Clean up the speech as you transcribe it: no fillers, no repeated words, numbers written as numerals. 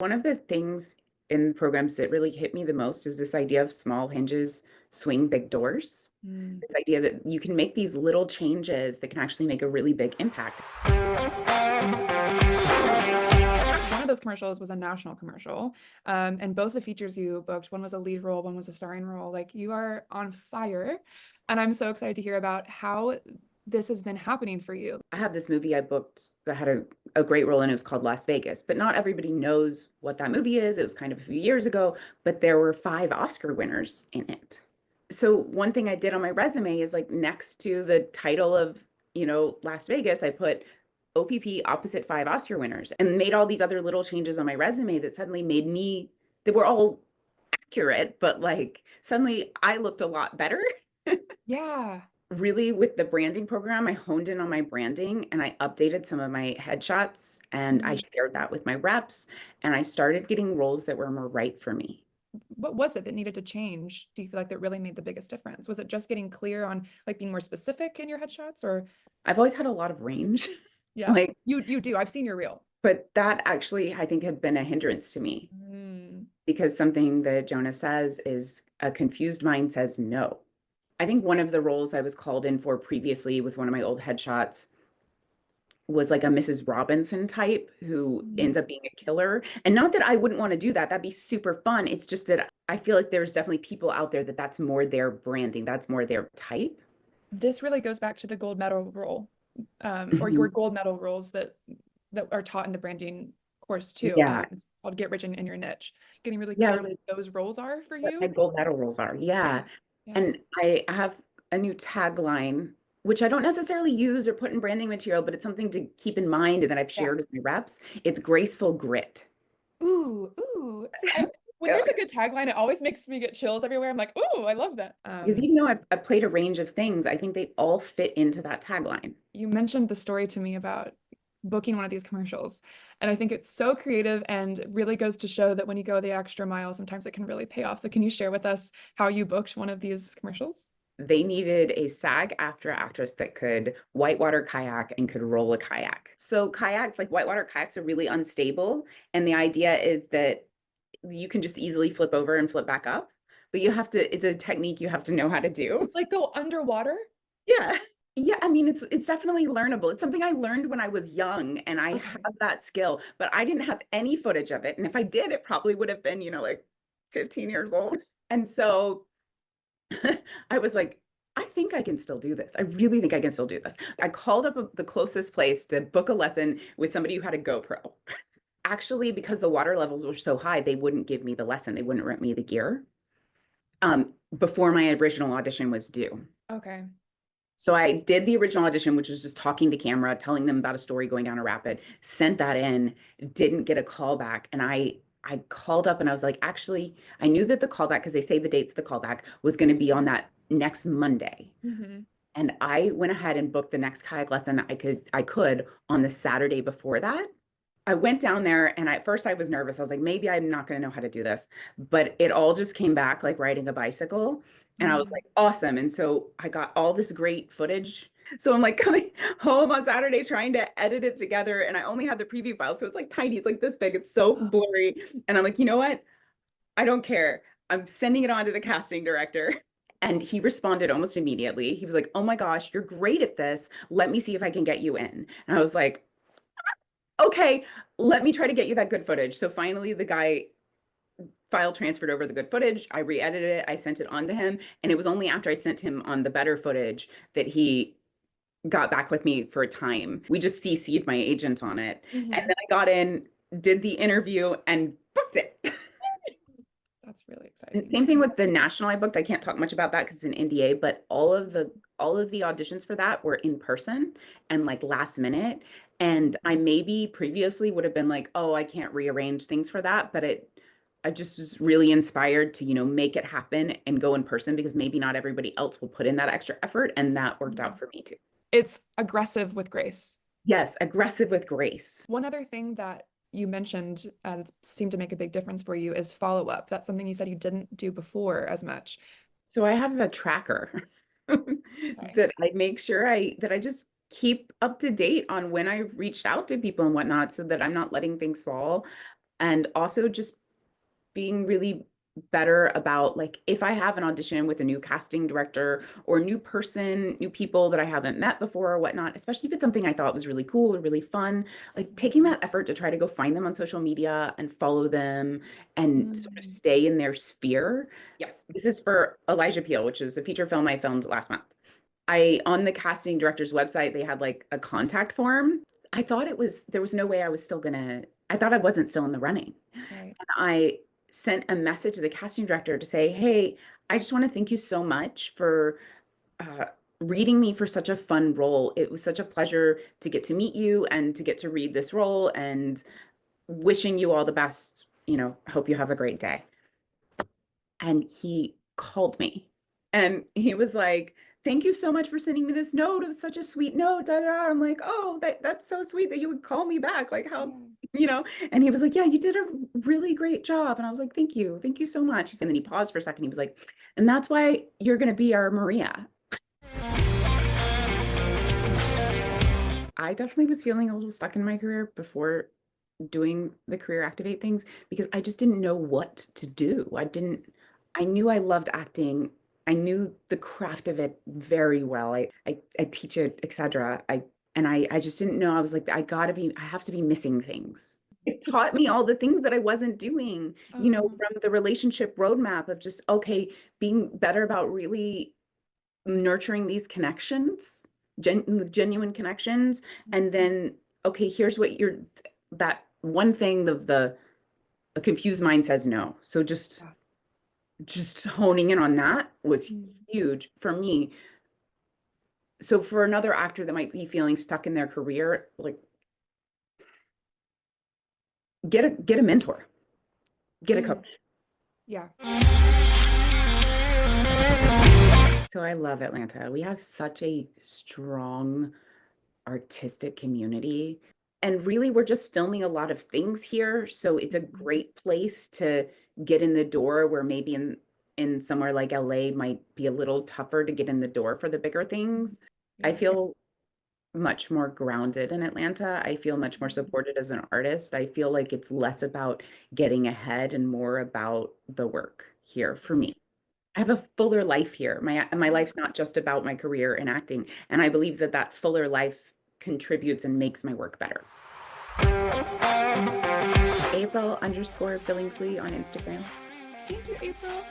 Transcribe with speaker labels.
Speaker 1: one of the things in programs that really hit me the most is this idea of small hinges swing big doors.
Speaker 2: Mm.
Speaker 1: This idea that you can make these little changes that can actually make a really big impact.
Speaker 2: One of those commercials was a national commercial. And both the features you booked, one was a lead role, one was a starring role. Like you are on fire. And I'm so excited to hear about how this has been happening for you.
Speaker 1: I have this movie I booked that had a great role and it was called Las Vegas, but not everybody knows what that movie is. It was kind of a few years ago, but there were 5 Oscar winners in it. So one thing I did on my resume is like next to the title of, Las Vegas, I put OPP opposite 5 Oscar winners and made all these other little changes on my resume that suddenly made me, that were all accurate, but like suddenly I looked a lot better.
Speaker 2: Yeah.
Speaker 1: Really, with the branding program, I honed in on my branding and I updated some of my headshots and I
Speaker 2: Mhm.
Speaker 1: shared that with my reps and I started getting roles that were more right for me.
Speaker 2: What was it that needed to change? Do you feel like that really made the biggest difference? Was it just getting clear on like being more specific in your headshots or
Speaker 1: I've always had a lot of range,
Speaker 2: yeah,
Speaker 1: like,
Speaker 2: you do. I've seen your reel.
Speaker 1: but that actually I think had been a hindrance to me
Speaker 2: Mm.
Speaker 1: because something that Jonah says is a confused mind says no. I think one of the roles I was called in for previously with one of my old headshots was like a Mrs. Robinson type who
Speaker 2: Mm.
Speaker 1: ends up being a killer. And not that I wouldn't want to do that. That'd be super fun. It's just that I feel like there's definitely people out there that that's more their branding, that's more their type.
Speaker 2: This really goes back to the gold medal role, or your
Speaker 1: Mhm.
Speaker 2: gold medal roles that are taught in the branding course too.
Speaker 1: Yeah.
Speaker 2: It's called Get Rich in Your Niche. Getting really
Speaker 1: Yeah.
Speaker 2: clear what those roles are for
Speaker 1: What my
Speaker 2: you.
Speaker 1: gold medal rules are.
Speaker 2: Yeah,
Speaker 1: Yeah.
Speaker 2: yeah.
Speaker 1: And I have a new tagline, which I don't necessarily use or put in branding material, but it's something to keep in mind and that I've
Speaker 2: Yeah.
Speaker 1: shared with my reps. It's graceful grit.
Speaker 2: Ooh, ooh. See, when
Speaker 1: Yeah.
Speaker 2: there's a good tagline, it always makes me get chills everywhere. I'm like, ooh, I love that.
Speaker 1: Because even though I've played a range of things, I think they all fit into that tagline.
Speaker 2: You mentioned the story to me about booking one of these commercials, and I think it's so creative and really goes to show that when you go the extra mile, sometimes it can really pay off. So can you share with us how you booked one of these commercials?
Speaker 1: They needed a SAG-AFTRA actress that could whitewater kayak and could roll a kayak. So kayaks, like whitewater kayaks, are really unstable. And the idea is that you can just easily flip over and flip back up, but it's a technique you have to know how to do.
Speaker 2: Like go underwater?
Speaker 1: Yeah. Yeah, I mean, it's definitely learnable. It's something I learned when I was young and I have
Speaker 2: Okay.
Speaker 1: that skill, but I didn't have any footage of it. And if I did, it probably would have been, like 15 years old. And so I was like, I think I can still do this. I really think I can still do this. I called up the closest place to book a lesson with somebody who had a GoPro. Actually, because the water levels were so high, they wouldn't give me the lesson. They wouldn't rent me the gear before my original audition was due.
Speaker 2: Okay.
Speaker 1: So I did the original audition, which is just talking to camera, telling them about a story going down a rapid, sent that in, didn't get a call back. And I called up and I was like, actually, I knew that the callback, because they say the dates of the callback was going to be on that next Monday.
Speaker 2: Hmm.
Speaker 1: And I went ahead and booked the next kayak lesson I could on the Saturday before that. I went down there and at first I was nervous. I was like, maybe I'm not going to know how to do this. But it all just came back like riding a bicycle. And I was
Speaker 2: Mm.
Speaker 1: like, awesome. And so I got all this great footage. So I'm like coming home on Saturday trying to edit it together. And I only had the preview file. So it's like tiny. It's like this big. It's so blurry. And I'm like, you know what? I don't care. I'm sending it on to the casting director. And he responded almost immediately. He was like, oh my gosh, you're great at this. Let me see if I can get you in. And I was like, okay, let me try to get you that good footage. So finally, the guy file transferred over the good footage. I re-edited it. I sent it on to him. And it was only after I sent him on the better footage that he got back with me for a time. We just CC'd my agent on it. And
Speaker 2: Hmm.
Speaker 1: then I got in, did the interview, and booked it.
Speaker 2: That's really
Speaker 1: And
Speaker 2: exciting.
Speaker 1: same thing with the national I booked. I can't talk much about that because it's an NDA, but all of the auditions for that were in person and like last minute. And I maybe previously would have been like, oh, I can't rearrange things for that, but I just was really inspired to, make it happen and go in person because maybe not everybody else will put in that extra effort. And that worked out
Speaker 2: Mhm.
Speaker 1: for me too.
Speaker 2: It's aggressive with grace.
Speaker 1: Yes, aggressive with grace.
Speaker 2: One other thing that you mentioned that seemed to make a big difference for you is follow-up. That's something you said you didn't do before as much.
Speaker 1: So I have a tracker
Speaker 2: Okay.
Speaker 1: that I make sure I just keep up to date on when I reached out to people and whatnot so that I'm not letting things fall. and also just being really better about like if I have an audition with a new casting director or new person, new people that I haven't met before or whatnot, especially if it's something I thought was really cool or really fun, like taking that effort to try to go find them on social media and follow them and sort of
Speaker 2: Mm.
Speaker 1: stay in their sphere. Yes, this is for Elijah Peel, which is a feature film I filmed last month. I on the casting director's website, they had like a contact form. I thought it was there was no way I was still gonna, I thought I wasn't still in the running.
Speaker 2: Right.
Speaker 1: And I sent a message to the casting director to say, hey, I just want to thank you so much for uh, reading me for such a fun role. It was such a pleasure to get to meet you and to get to read this role and wishing you all the best. Hope you have a great day. And he called me and he was like, thank you so much for sending me this note. It was such a sweet note. Da, da, da. I'm like, oh, that's so sweet that you would call me back. Like how,
Speaker 2: Yeah.
Speaker 1: you know, and he was like, yeah, you did a really great job. And I was like, thank you. Thank you so much. And then he paused for a second. He was like, and that's why you're going to be our Maria. I definitely was feeling a little stuck in my career before doing the career activate things because I just didn't know what to do. I knew I loved acting. I knew the craft of it very well. I teach it, etc. I just didn't know. I was like, I have to be missing things. It taught me all the things that I wasn't doing,
Speaker 2: Oh.
Speaker 1: from the relationship roadmap of just, okay, being better about really nurturing these connections, genuine connections, and then okay, here's what you're that one thing of the a confused mind says no. So
Speaker 2: Yeah.
Speaker 1: just honing in on that was
Speaker 2: Mm.
Speaker 1: huge for me. So for another actor that might be feeling stuck in their career, like get a mentor, get a
Speaker 2: Mm.
Speaker 1: coach.
Speaker 2: Yeah.
Speaker 1: So I love Atlanta. We have such a strong artistic community. And really, we're just filming a lot of things here. So it's a
Speaker 2: Mhm.
Speaker 1: great place to get in the door where maybe in somewhere like LA might be a little tougher to get in the door for the bigger
Speaker 2: Mhm.
Speaker 1: things. I
Speaker 2: Yeah.
Speaker 1: feel much more grounded in Atlanta. I feel much more
Speaker 2: Mhm.
Speaker 1: supported as an artist. I feel like it's less about getting ahead and more about the work here for me. I have a fuller life here. My
Speaker 2: Yeah.
Speaker 1: life's not just about my career in acting, and I believe that that fuller life contributes and makes my work better. April underscore Billingsley on Instagram.
Speaker 2: Thank you, April.